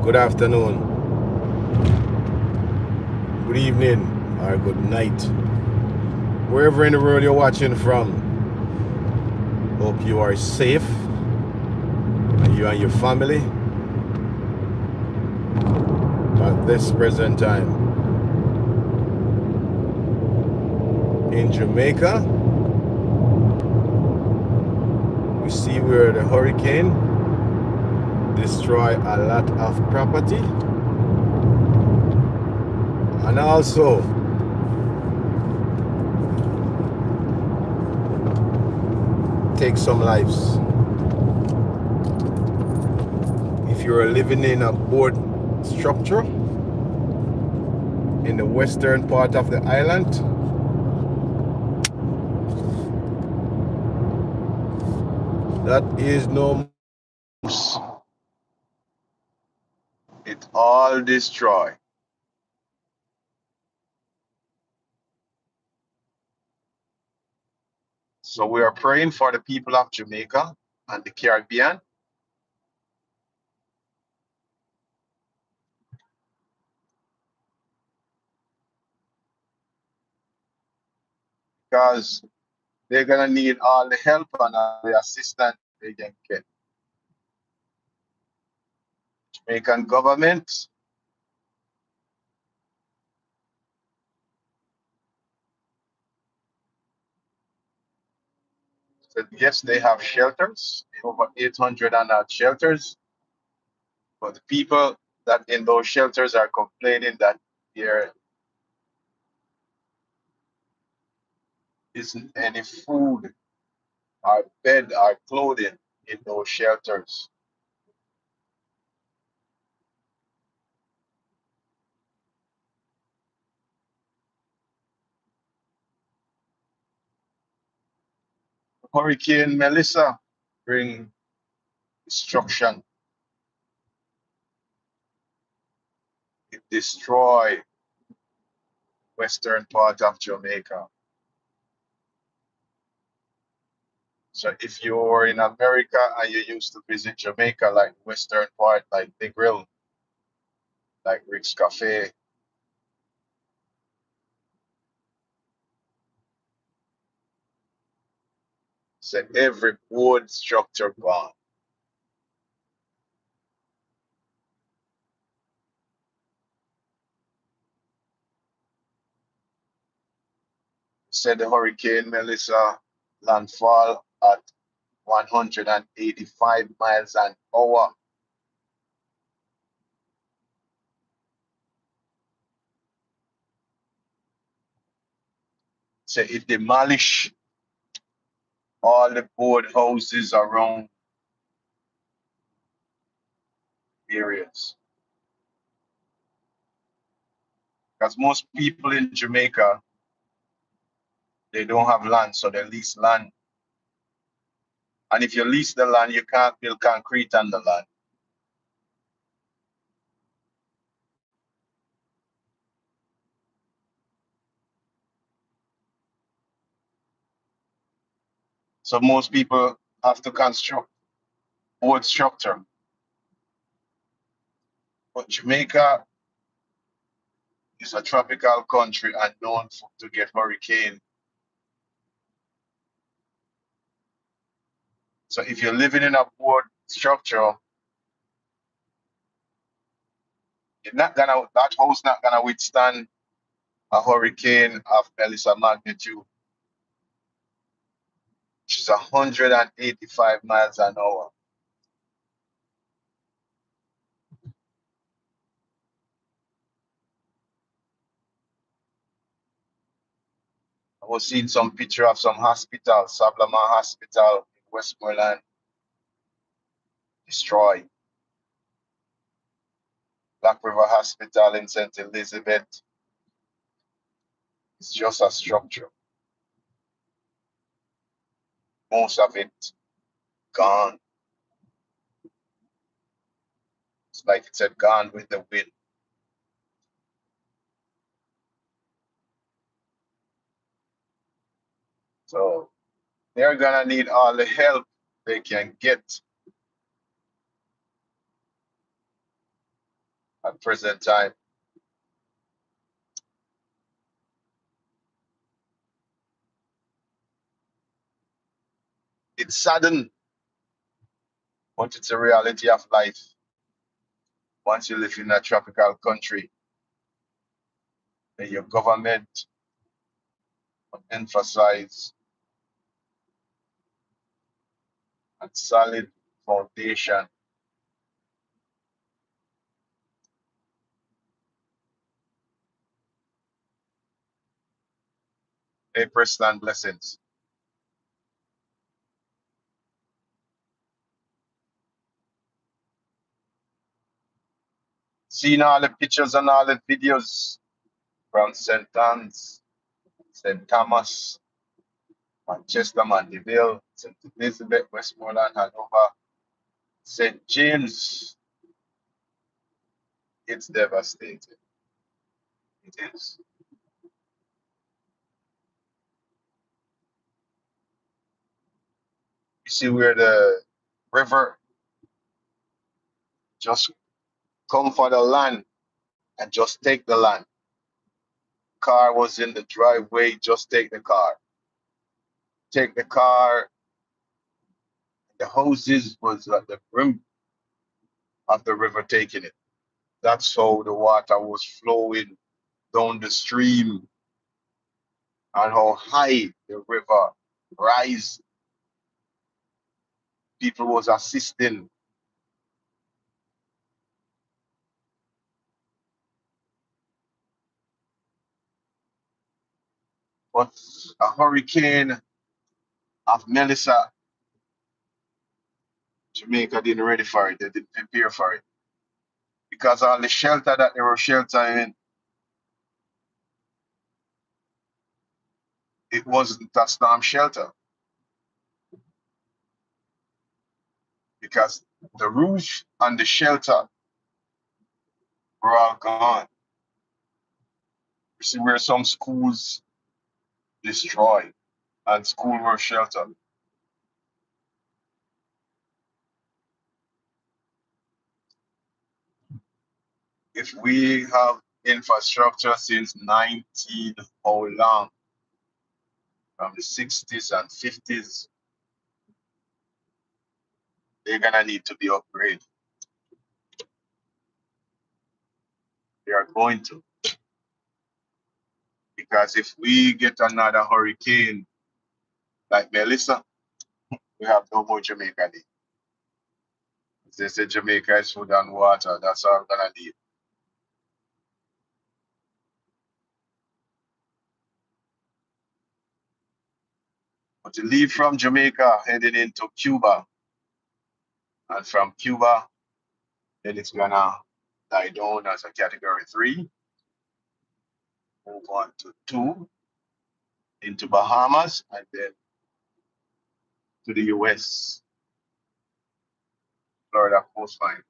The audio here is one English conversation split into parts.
good afternoon, good evening, or good night. Wherever in the world you're watching from, hope you are safe, and you and your family at this present time. In Jamaica, we see where the hurricane destroy a lot of property and also take some lives. If you're living in a board structure in the western part of the island, that is no use. It all destroy. So we are praying for the people of Jamaica and the Caribbean, because they're gonna need all the help and all the assistance they can get. Jamaican government said yes, they have shelters, over 800 and odd shelters, but the people that in those shelters are complaining that there isn't any food or bed or clothing in those shelters. Hurricane Melissa bring destruction. It destroy western part of Jamaica. So if you're in America and you used to visit Jamaica, like western part, like Big Grill, like Rick's Cafe, said every board structure gone. Said the Hurricane Melissa landfall at 185 miles an hour. So it demolished all the board houses around areas. Because most people in Jamaica, they don't have land, so they lease land. And if you lease the land, you can't build concrete on the land. So most people have to construct board structure. But Jamaica is a tropical country and known to get hurricane. So if you're living in a board structure, that house not gonna withstand a hurricane of Melissa magnitude, which is 185 miles an hour. I was seeing some picture of some hospital, Sablama Hospital in Westmoreland, destroyed. Black River Hospital in St. Elizabeth is just a structure. Most of it gone. It's like it said, gone with the wind. So they're gonna need all the help they can get. at present time. It's saddened, but it's a reality of life. Once you live in a tropical country, then your government emphasize a solid foundation. A Preston blessings. Seeing all the pictures and all the videos from St. Anne's, St. Thomas, Manchester, Mandeville, St. Elizabeth, Westmoreland, Hanover, St. James, it's devastating. It is. You see where the river just come for the land and just take the land. Car was in the driveway, just take the car. Take the car. The houses was at the brim of the river taking it. That's how the water was flowing down the stream and how high the river rise. People was assisting. But a hurricane of Melissa, Jamaica didn't ready for it. They didn't prepare for it. Because all the shelter that they were sheltering, it wasn't a storm shelter. Because the roof and the shelter were all gone. You see where some schools destroyed and school were sheltered. If we have infrastructure since 19, how long? From the 60s and 50s, they're gonna need to be upgraded. They are going to. Because if we get another hurricane like Melissa, we have no more Jamaica need. They say Jamaica is food and water, that's all we're gonna need. But to leave from Jamaica heading into Cuba, and from Cuba, then it's gonna die down as a category 3, move on to 2, into Bahamas, and then to the US, Florida coastline.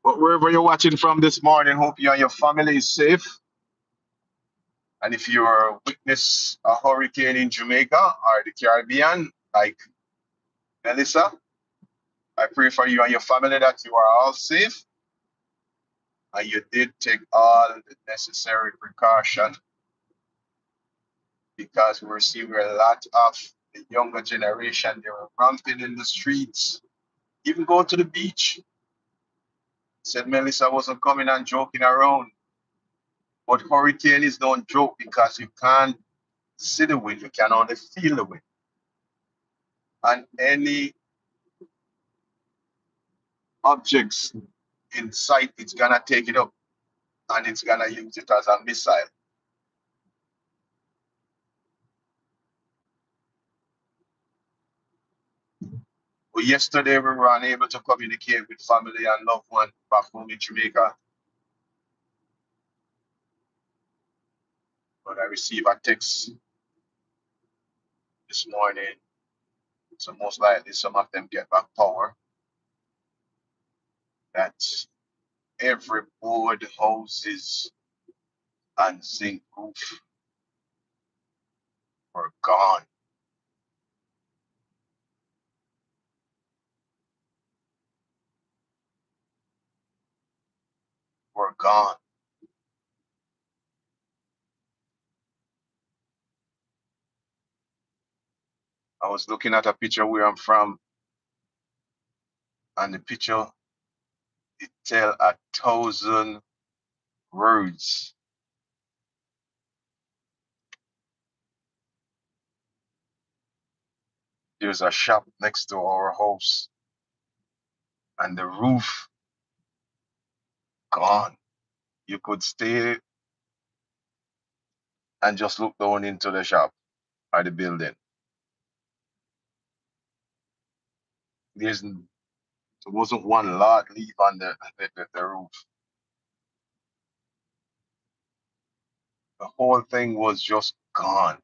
But wherever you're watching from this morning, hope you and your family is safe. And if you're witness a hurricane in Jamaica or the Caribbean, like Melissa, I pray for you and your family that you are all safe and you did take all the necessary precaution because we're seeing a lot of the younger generation, they were ramping in the streets, even go to the beach. Said Melissa wasn't coming and joking around. But hurricane is no joke because you can't see the wind, you can only feel the wind. And any objects in sight, it's gonna take it up and it's gonna use it as a missile. But yesterday we were unable to communicate with family and loved one back home in Jamaica. But I received a text this morning. So most likely some of them get back power. That every board, houses, and zinc roof were gone. gone. I was looking at a picture where I'm from, and the picture, it tell 1,000 words. There's a shop next to our house, and the roof gone. You could stay and just look down into the shop or the building. There wasn't one lot leave on the roof. The whole thing was just gone.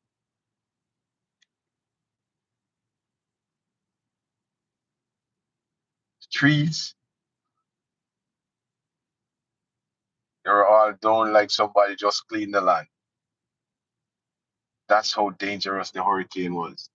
Trees, they were all down like somebody just cleaned the land. That's how dangerous the hurricane was.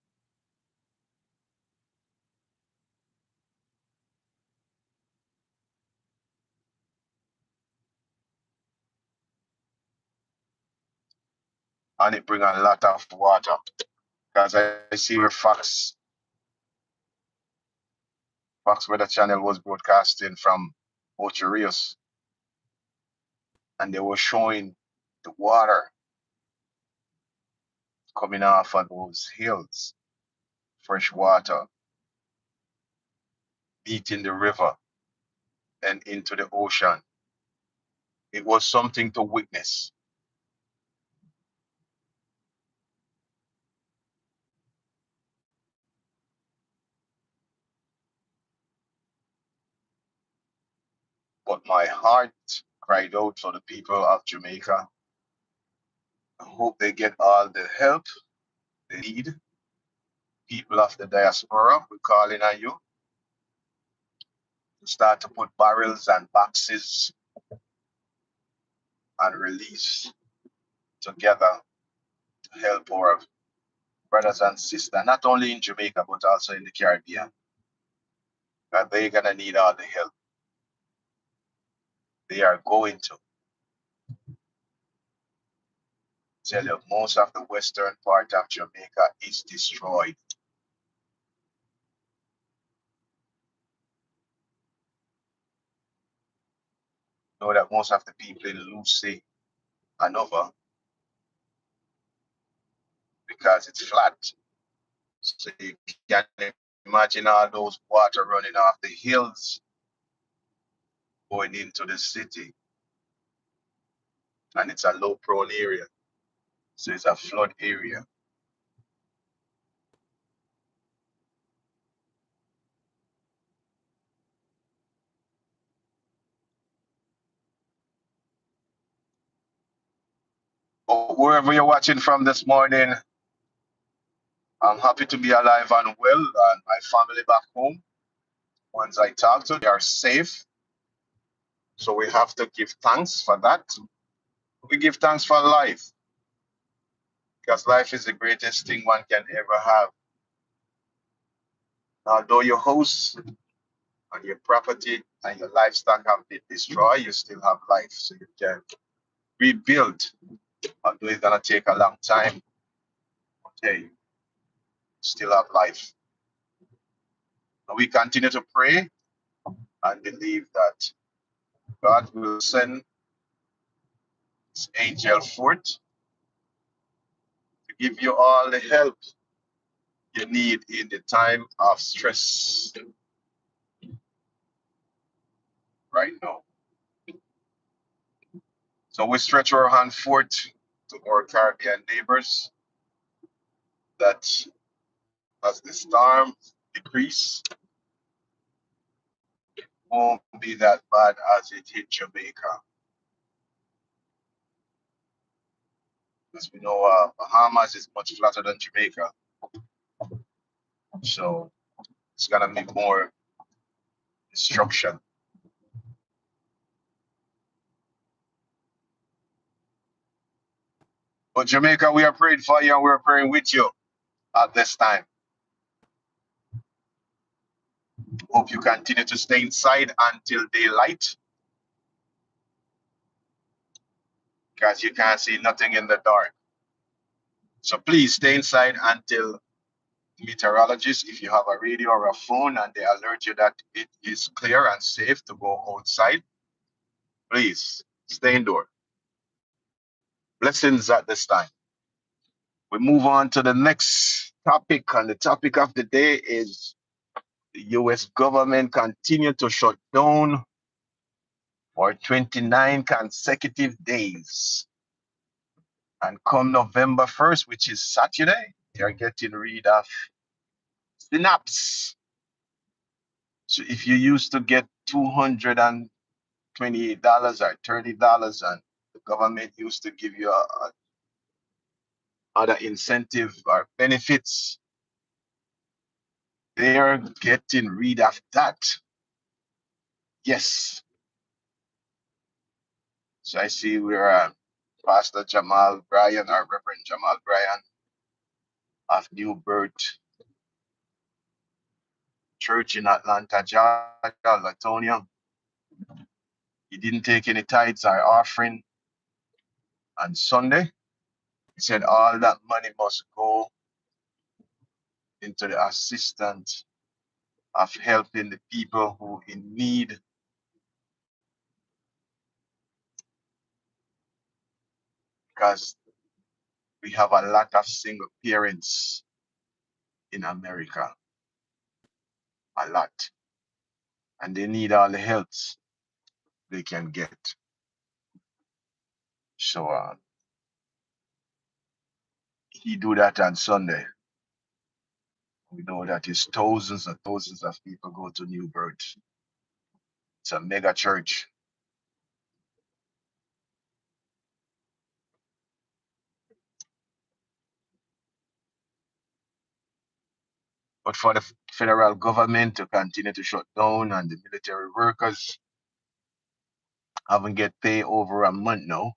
And it bring a lot of water. Because I see where Fox Weather Channel was broadcasting from Ocho Rios, and they were showing the water coming off of those hills, fresh water beating the river and into the ocean. It was something to witness. But my heart cried out for the people of Jamaica. I hope they get all the help they need. People of the diaspora, we're calling on you to start to put barrels and boxes and release together to help our brothers and sisters, not only in Jamaica, but also in the Caribbean. That they're going to need all the help. They are going to. Tell you, most of the western part of Jamaica is destroyed. You know that most of the people in Lucy and over, because it's flat. So you can imagine all those water running off the hills going into the city. And it's a low prone area. So it's a flood area. But wherever you're watching from this morning, I'm happy to be alive and well, and my family back home, ones I talk to, they are safe. So we have to give thanks for that. We give thanks for life, because life is the greatest thing one can ever have. Although your house and your property and your livestock have been destroyed, you still have life, so you can rebuild. Although it's gonna take a long time, okay, you still have life. And we continue to pray and believe that God will send his angel forth to give you all the help you need in the time of stress right now. So we stretch our hand forth to our Caribbean neighbors that as the storm decrease, won't be that bad as it hit Jamaica. Because we know Bahamas is much flatter than Jamaica. So it's gonna be more destruction. But Jamaica, we are praying for you and we're praying with you at this time. Hope you continue to stay inside until daylight. because you can't see nothing in the dark. So please stay inside until meteorologists, if you have a radio or a phone and they alert you that it is clear and safe to go outside, please stay indoor. Blessings at this time. We move on to the next topic, and the topic of the day is the US government continue to shut down for 29 consecutive days. And come November 1st, which is Saturday, you're getting rid of synapse. So if you used to get $228 or $30, and the government used to give you other incentive or benefits, they're getting rid of that. Yes. So I see we're Pastor Jamal Bryan, or Reverend Jamal Bryan of New Birth Church in Atlanta, Georgia, Latonia. He didn't take any tithes or offering on Sunday. He said all that money must go into the assistance of helping the people who in need. Because we have a lot of single parents in America, a lot, and they need all the help they can get. So he do that on Sunday. We know that is thousands and thousands of people go to New Birth. It's a mega church. But for the federal government to continue to shut down and the military workers haven't get paid over a month now,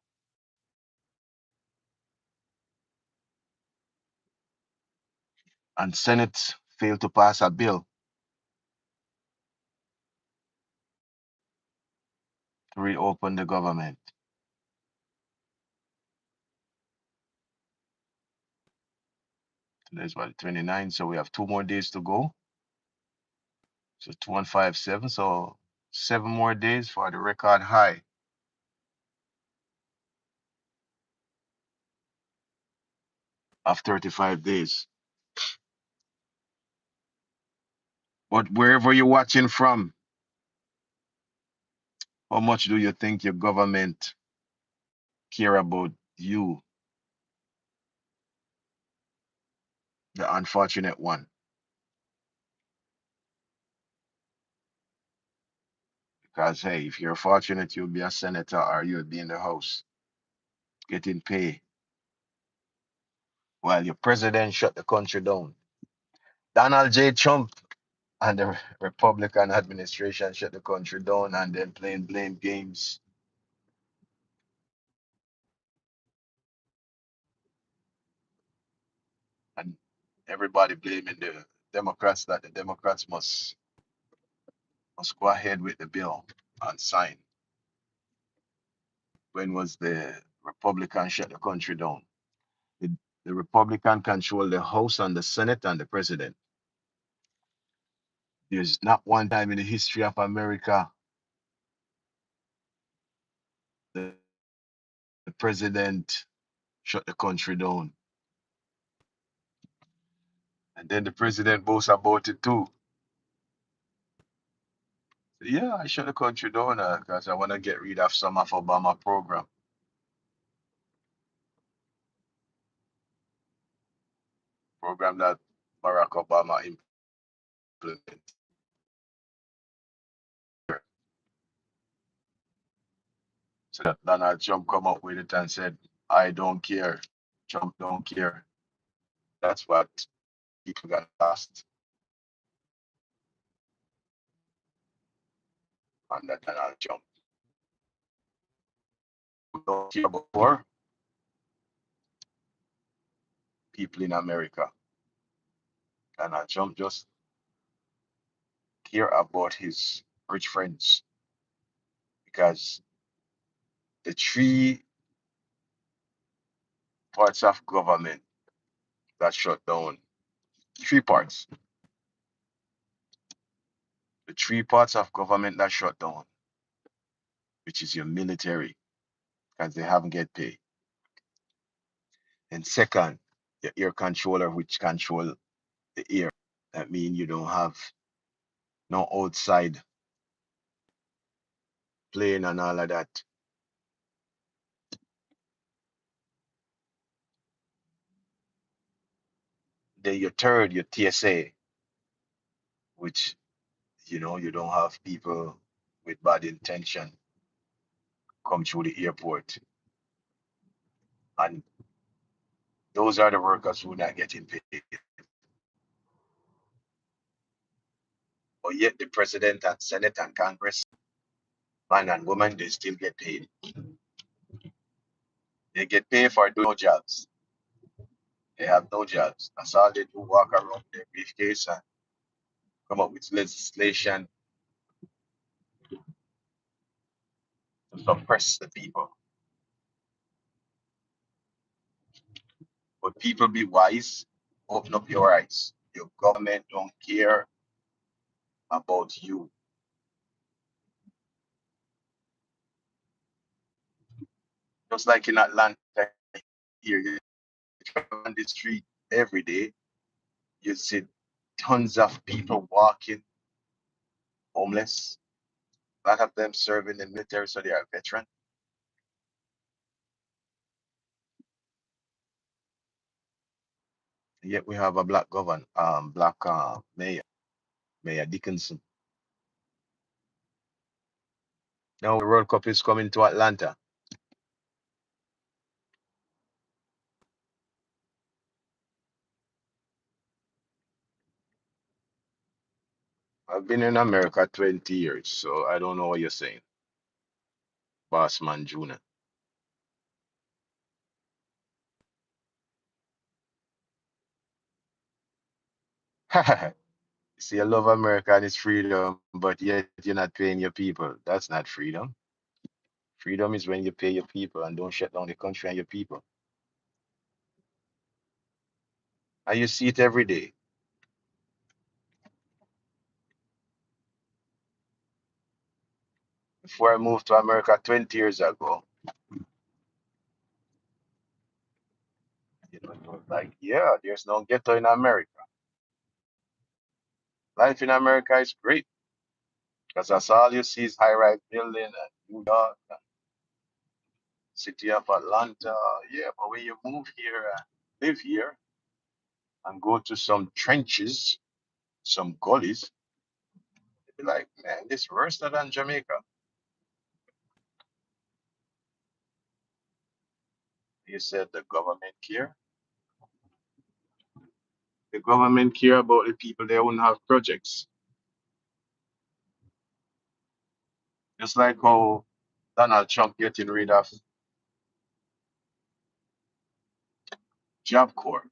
and Senate failed to pass a bill to reopen the government. Today's what, 29, so we have 2 more days to go. So 2157, so 7 more days for the record high of 35 days. But wherever you're watching from, how much do you think your government care about you, the unfortunate one? Because hey, if you're fortunate, you'll be a senator or you'll be in the House getting paid while your president shut the country down. Donald J. Trump and the Republican administration shut the country down and then playing blame games. And everybody blaming the Democrats, that the Democrats must go ahead with the bill and sign. When was the Republican shut the country down? The Republican control the House and the Senate and the president. There's not one time in the history of America the, the president shut the country down. And then the president boasts about it too. Yeah, I shut the country down because I want to get rid of some of Obama program. Program that Barack Obama implemented. So that Donald Trump come up with it and said, I don't care. Trump don't care. That's what people got lost under Donald Trump. Don't care about poor people in America. Donald Trump just care about his rich friends because the three parts of government that shut down. Three parts. The three parts of government that shut down, which is your military, because they haven't get paid. And second, the air controller, which control the air. That means you don't have no outside plane and all of that. Then your third, your TSA, which you don't have people with bad intention come through the airport. And those are the workers who are not getting paid. But yet the president and Senate and Congress, man and woman, they still get paid. They get paid for doing no jobs. They have no jobs. That's all they do, walk around their briefcase and come up with legislation to suppress the people. But people be wise, open up your eyes. Your government don't care about you. Just like in Atlanta here, you drive on the street every day, you see tons of people walking homeless. A lot of them serving in the military, so they are veteran. Yet we have a black governor, black mayor, Mayor Dickinson. Now the World Cup is coming to Atlanta. I've been in America 20 years, so I don't know what you're saying, Bossman Jr. See, I love America and its freedom, but yet you're not paying your people. That's not freedom. Freedom is when you pay your people and don't shut down the country and your people. And you see it every day. Before I moved to America 20 years ago, it was like, yeah, there's no ghetto in America. Life in America is great because that's all you see is high-rise building and New York, and city of Atlanta. Yeah, but when you move here and live here and go to some trenches, some gullies, you be like, man, this worse than Jamaica. You said the government care. The government care about the people they wouldn't have projects. Just like how Donald Trump getting rid of Job Corps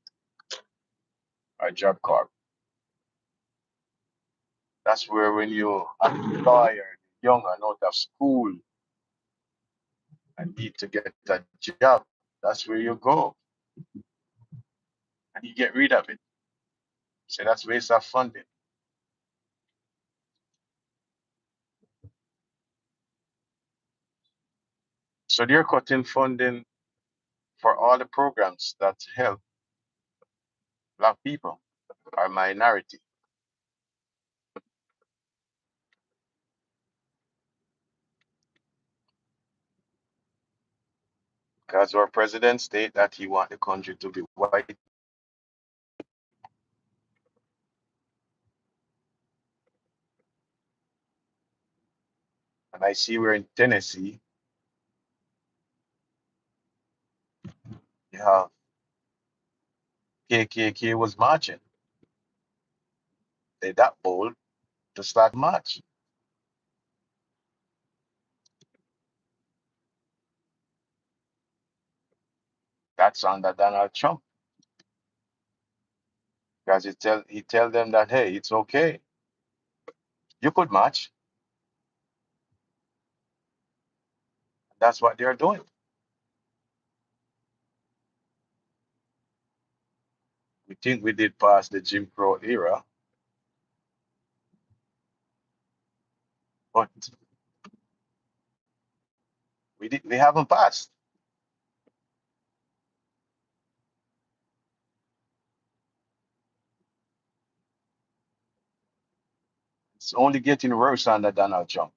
or Job Corps. That's where when you are a lawyer, young and out of school and need to get a job, that's where you go and you get rid of it. So that's waste of funding. So they're cutting funding for all the programs that help black people or minority. Because our president state that he want the country to be white. And I see we're in Tennessee, you have KKK was marching. They that bold to start march. That's under Donald Trump. Because he tell them that hey, it's okay. You could march. That's what they're doing. think we did pass the Jim Crow era, but we haven't passed. It's only getting worse under Donald Trump.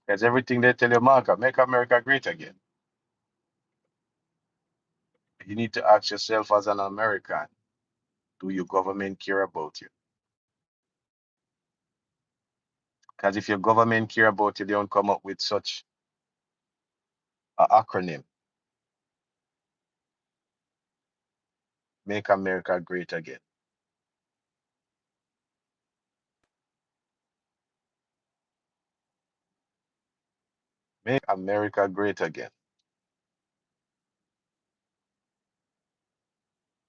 Because everything they tell you, Mark, make America great again. You need to ask yourself as an American, do your government care about you? Because if your government care about you, they don't come up with such an acronym. Make America great again. Make America great again.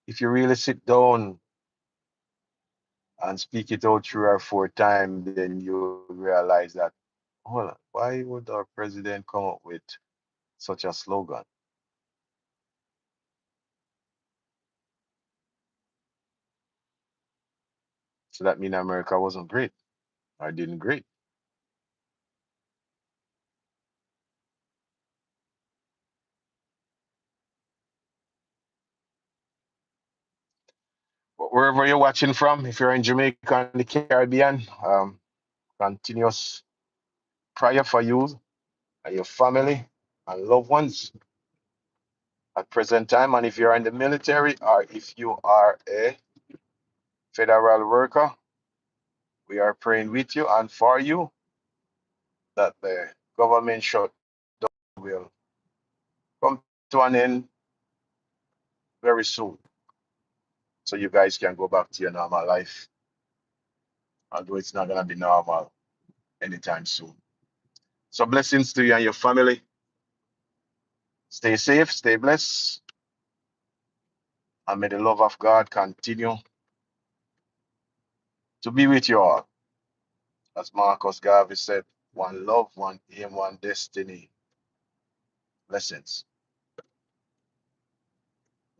If you really sit down and speak it out 3 or 4 times, then you realize that, hold on, why would our president come up with such a slogan? So that means America wasn't great or didn't great. But wherever you're watching from, if you're in Jamaica and the Caribbean, continuous prayer for you and your family and loved ones at present time. And if you're in the military or if you are a federal worker, we are praying with you and for you that the government shutdown will come to an end very soon. So you guys can go back to your normal life, although it's not going to be normal anytime soon. So blessings to you and your family. Stay safe, stay blessed, and may the love of God continue to be with you all. As Marcus Garvey said, one love, one aim, one destiny. Blessings.